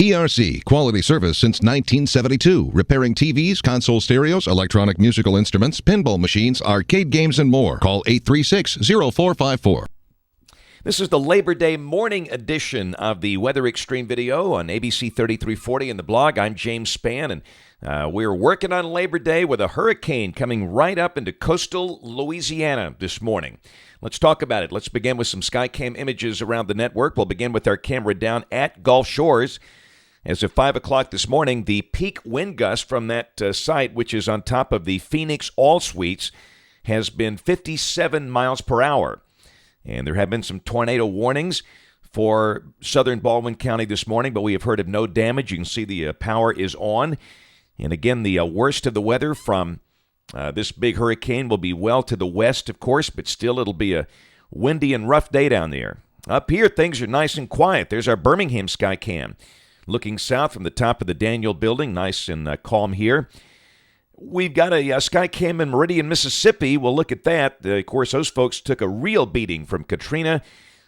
PRC, quality service since 1972. Repairing TVs, console stereos, electronic musical instruments, pinball machines, arcade games, and more. Call 836-0454. This is the Labor Day morning edition of the Weather Xtreme video on ABC 3340 and the blog. I'm James Spann, and we're working on Labor Day with a hurricane coming right up into coastal Louisiana this morning. Let's talk about it. Let's begin with some Skycam images around the network. We'll begin with our camera down at Gulf Shores. As of 5 o'clock this morning, the peak wind gust from that site, which is on top of the Phoenix All Suites, has been 57 miles per hour. And there have been some tornado warnings for southern Baldwin County this morning, but we have heard of no damage. You can see the power is on. And again, the worst of the weather from this big hurricane will be well to the west, of course, but still it'll be a windy and rough day down there. Up here, things are nice and quiet. There's our Birmingham Skycam. Looking south from the top of the Daniel building, nice and calm here. We've got a Skycam in Meridian, Mississippi. We'll look at that. Of course, those folks took a real beating from Katrina.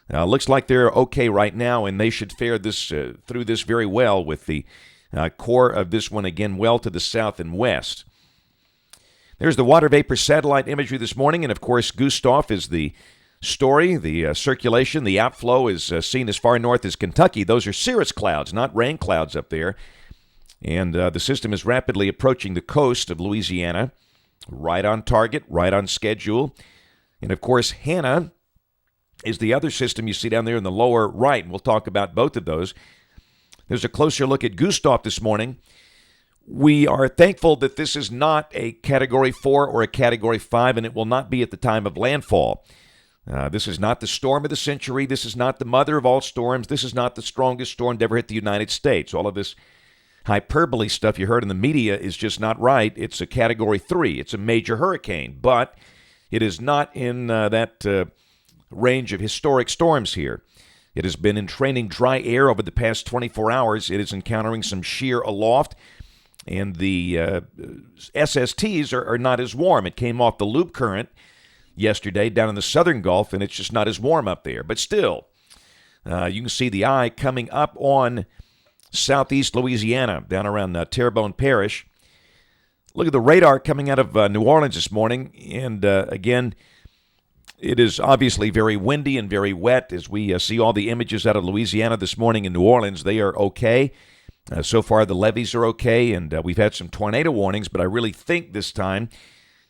Looks like they're okay right now, and they should fare this through this very well with the core of this one, again, well to the south and west. There's the water vapor satellite imagery this morning, and, of course, Gustav is the story. The circulation, the outflow is seen as far north as Kentucky. Those are cirrus clouds, not rain clouds up there. And the system is rapidly approaching the coast of Louisiana, right on target, right on schedule. And, of course, Hannah is the other system you see down there in the lower right, and we'll talk about both of those. There's a closer look at Gustav this morning. We are thankful that this is not a Category 4 or a Category 5, and it will not be at the time of landfall. This is not the storm of the century. This is not the mother of all storms. This is not the strongest storm to ever hit the United States. All of this hyperbole stuff you heard in the media is just not right. It's a Category 3. It's a major hurricane, but it is not in that range of historic storms here. It has been entraining dry air over the past 24 hours. It is encountering some shear aloft, and the SSTs are not as warm. It came off the loop current yesterday down in the southern Gulf, and it's just not as warm up there. But still, you can see the eye coming up on Southeast Louisiana, down around Terrebonne Parish. Look at the radar coming out of New Orleans this morning. And again, it is obviously very windy and very wet. As we see all the images out of Louisiana this morning in New Orleans, they are okay. So far, the levees are okay, and we've had some tornado warnings, but I really think this time,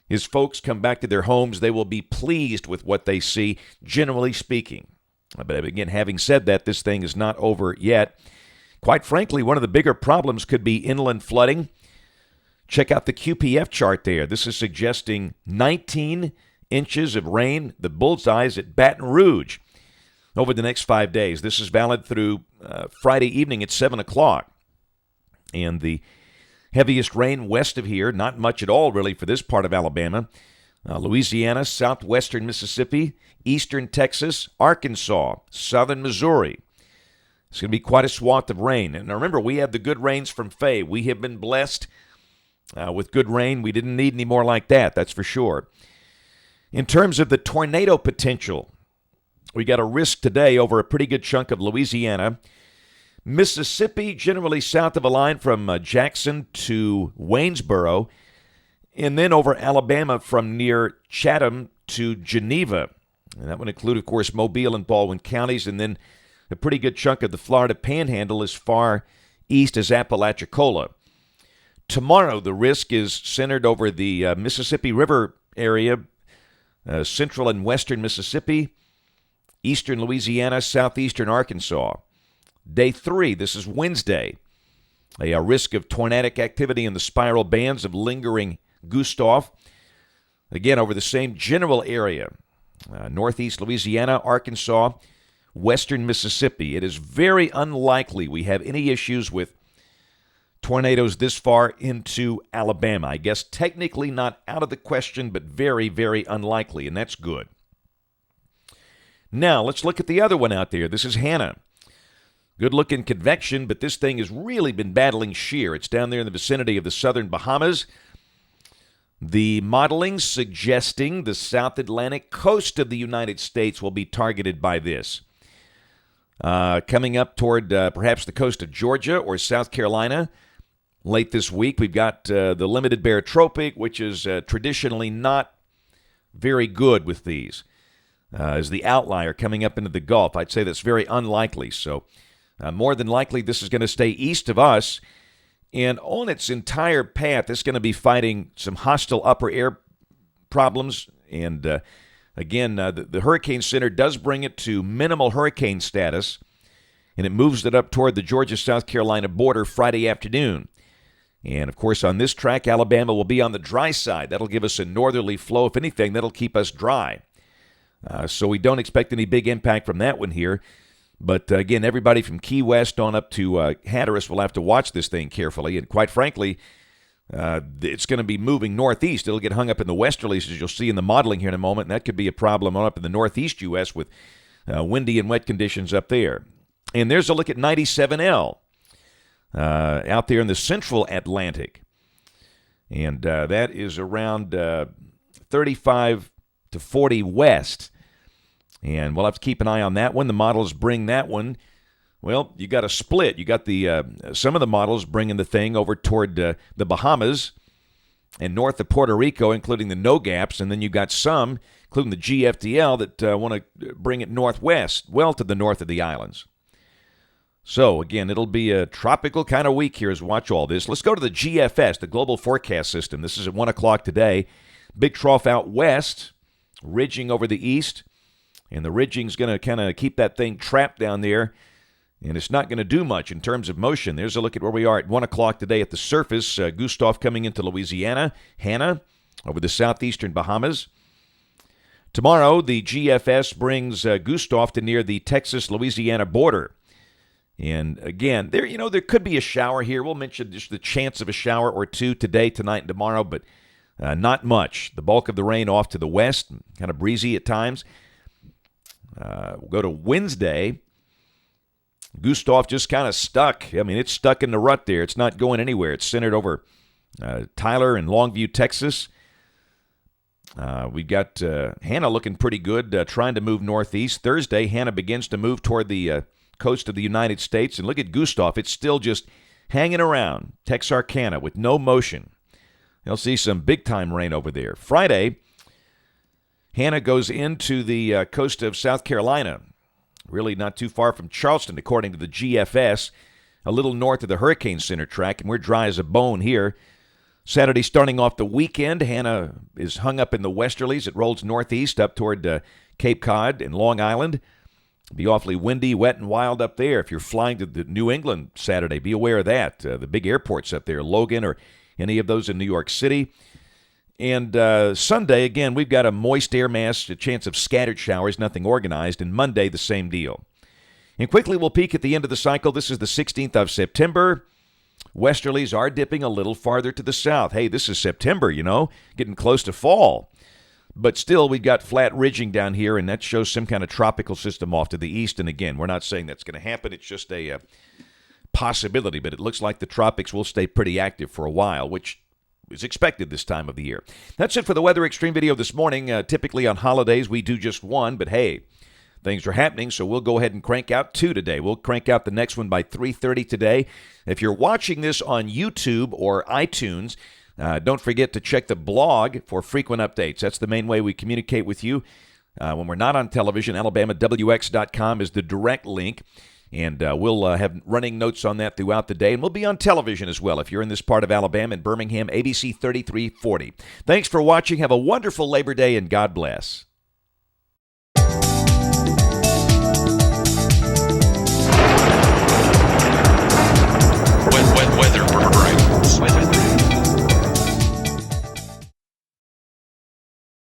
as folks come back to their homes, they will be pleased with what they see, generally speaking. But again, having said that, this thing is not over yet. Quite frankly, one of the bigger problems could be inland flooding. Check out the QPF chart there. This is suggesting 19 inches of rain, the bullseyes at Baton Rouge, over the next 5 days. This is valid through Friday evening at 7 o'clock. And the heaviest rain west of here, not much at all really for this part of Alabama, Louisiana, southwestern Mississippi, eastern Texas, Arkansas, southern Missouri. It's going to be quite a swath of rain. And remember, we have the good rains from Faye. We have been blessed with good rain. We didn't need any more like that, that's for sure. In terms of the tornado potential, we got a risk today over a pretty good chunk of Louisiana. Mississippi, generally south of a line from Jackson to Waynesboro, and then over Alabama from near Chatham to Geneva. And that would include, of course, Mobile and Baldwin counties, and then a pretty good chunk of the Florida Panhandle as far east as Apalachicola. Tomorrow, the risk is centered over the Mississippi River area, central and western Mississippi, eastern Louisiana, southeastern Arkansas. Day 3, this is Wednesday, a risk of tornadic activity in the spiral bands of lingering Gustav. Again, over the same general area, northeast Louisiana, Arkansas, western Mississippi. It is very unlikely we have any issues with tornadoes this far into Alabama. I guess technically not out of the question, but very, very unlikely, and that's good. Now, let's look at the other one out there. This is Hannah. Good-looking convection, but this thing has really been battling shear. It's down there in the vicinity of the southern Bahamas. The modeling suggesting the South Atlantic coast of the United States will be targeted by this. coming up toward perhaps the coast of Georgia or South Carolina. Late this week, we've got the limited barotropic, which is traditionally not very good with these. As the outlier coming up into the Gulf, I'd say that's very unlikely. So more than likely, this is going to stay east of us. And on its entire path, it's going to be fighting some hostile upper air problems. And again, the Hurricane Center does bring it to minimal hurricane status, and it moves it up toward the Georgia-South Carolina border Friday afternoon. And, of course, on this track, Alabama will be on the dry side. That'll give us a northerly flow. If anything, that'll keep us dry. So we don't expect any big impact from that one here. But, again, everybody from Key West on up to Hatteras will have to watch this thing carefully. And, quite frankly, it's going to be moving northeast. It'll get hung up in the westerlies, as you'll see in the modeling here in a moment. And that could be a problem on up in the Northeast U.S. with windy and wet conditions up there. And there's a look at 97L. Out there in the central Atlantic. And that is around 35 to 40 west. And we'll have to keep an eye on that one. The models bring that one. Well, you got a split. You got the some of the models bringing the thing over toward the Bahamas and north of Puerto Rico, including the no gaps. And then you got some, including the GFDL, that want to bring it northwest, well to the north of the islands. So, again, it'll be a tropical kind of week here as we watch all this. Let's go to the GFS, the Global Forecast System. This is at 1 o'clock today. Big trough out west, ridging over the east. And the ridging's going to kind of keep that thing trapped down there. And it's not going to do much in terms of motion. There's a look at where we are at 1 o'clock today at the surface. Gustav coming into Louisiana. Hannah over the southeastern Bahamas. Tomorrow, the GFS brings Gustav to near the Texas-Louisiana border. And again, there could be a shower here. We'll mention just the chance of a shower or two today, tonight, and tomorrow, but not much. The bulk of the rain off to the west, kind of breezy at times. We'll go to Wednesday. Gustav just kind of stuck. I mean, it's stuck in the rut there. It's not going anywhere. It's centered over Tyler and Longview, Texas. We've got Hannah looking pretty good, trying to move northeast. Thursday, Hannah begins to move toward the coast of the United States. And look at Gustav. It's still just hanging around Texarkana with no motion. You'll see some big-time rain over there. Friday, Hannah goes into the coast of South Carolina, really not too far from Charleston, according to the GFS, a little north of the Hurricane Center track, and we're dry as a bone here. Saturday, starting off the weekend, Hannah is hung up in the westerlies. It rolls northeast up toward Cape Cod and Long Island. Be awfully windy, wet, and wild up there. If you're flying to the New England Saturday, be aware of that. The big airports up there, Logan or any of those in New York City. And Sunday, again, we've got a moist air mass, a chance of scattered showers, nothing organized. And Monday, the same deal. And quickly, we'll peek at the end of the cycle. This is the 16th of September. Westerlies are dipping a little farther to the south. Hey, this is September, getting close to fall. But still, we've got flat ridging down here, and that shows some kind of tropical system off to the east. And again, we're not saying that's going to happen. It's just a possibility. But it looks like the tropics will stay pretty active for a while, which is expected this time of the year. That's it for the Weather Extreme video this morning. Typically on holidays, we do just one. But hey, things are happening, so we'll go ahead and crank out two today. We'll crank out the next one by 3:30 today. If you're watching this on YouTube or iTunes, don't forget to check the blog for frequent updates. That's the main way we communicate with you. When we're not on television, AlabamaWX.com is the direct link. And we'll have running notes on that throughout the day. And we'll be on television as well if you're in this part of Alabama in Birmingham, ABC 3340. Thanks for watching. Have a wonderful Labor Day, and God bless. Weather.